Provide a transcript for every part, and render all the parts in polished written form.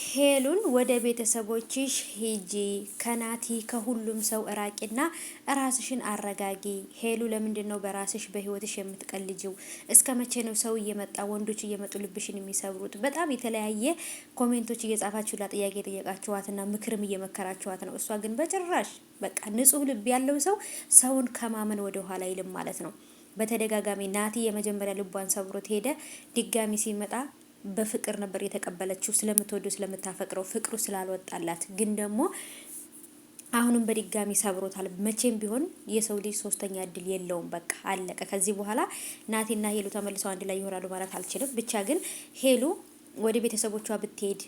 ሄሉን ወደ ቤተሰቦችሽ ሂጂ፣ ከናቲ ከሁሉም ሰው እራቂና ራስሽን አረጋጊ። ሄሉ ለምንድን ነው በራስሽ በህይወትሽ የምትቀልጂው? እስከ መቼ ነው ሰው እየመጣ ወንዶች እየመጡ ልብሽን የሚሰብሩት? በጣም የተለያየ ኮሜንቶች እየጻፋችሁላ ጥያቄ ጠየቃችኋትና ምክርም እየመከራችኋት ነው። እሷ ግን በጭራሽ በቃ ንጹህ ልብ ያለው ሰው ሰውን ከማመን ወደ ኋላ አይልም ማለት ነው። በተደጋጋሚ ናቲ የመጀመሪያ ልቧን ሰብሮት ሄደ። ድጋሚ ሲመጣ በፍቅር ነበር የተቀበለችው፣ ስለምትወደው ስለምታፈቅረው፣ ፍቅሩ ስላልወጣላት ግን ደግሞ አሁንም በድጋሚ ሰብሮታል። መቼም ቢሆን የሰው ልጅ ሶስተኛ እድል የለውም። በቃ አለቀ። ከዚህ በኋላ ናቲና ሄሉ ተመልሰው አንድ ላይ ይሆናሉ ማለት አልችልም። ብቻ ግን ሄሉ ወደ ቤተሰቦቿ ብትሄድ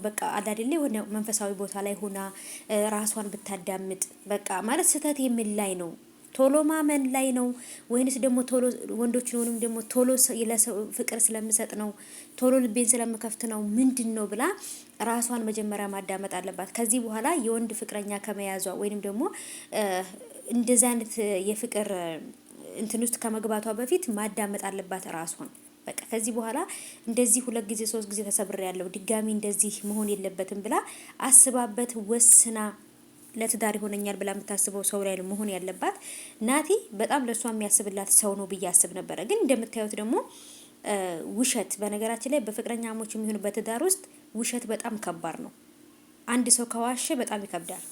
በቃ አዳድሌ የሆነ መንፈሳዊ ቦታ ላይ ሆና ራሷን ብታዳምጥ በቃ ማለት ስህተት የምን ላይ ነው? ቶሎ ማመን ላይ ነው ወይንስ ደግሞ ቶሎ ወንዶችንም ደግሞ ቶሎ ለሰው ፍቅር ስለምሰጥ ነው፣ ቶሎ ልቤን ስለምከፍት ነው፣ ምንድነው ብላ ራሷን መጀመሪያ ማዳመጥ አለባት። ከዚህ በኋላ የወንድ ፍቅረኛ ከመያዟ ወይንም ደግሞ እንደዛ አይነት የፍቅር እንትን ውስጥ ከመግባቷ በፊት ማዳመጥ አለባት ራሷን። በቃ ከዚህ በኋላ እንደዚህ 2 ጊዜ 3 ጊዜ ተሰብሬ ያለው ድጋሚ እንደዚህ መሆን የለበትም ብላ አስባበት ወስና ለትዳር ይሆነኛል ብላ የምታስበው ሰው ላይ ነው መሆን ያለባት። ናቲ በጣም ለሷ የሚያስብላት ሰው ነው ብዬ አስብ ነበረ። ግን እንደምታዩት ደግሞ ውሸት፣ በነገራችን ላይ በፍቅረኛሞች የሚሆን በትዳር ውስጥ ውሸት በጣም ከባድ ነው። አንድ ሰው ከዋሸ በጣም ይከብዳል።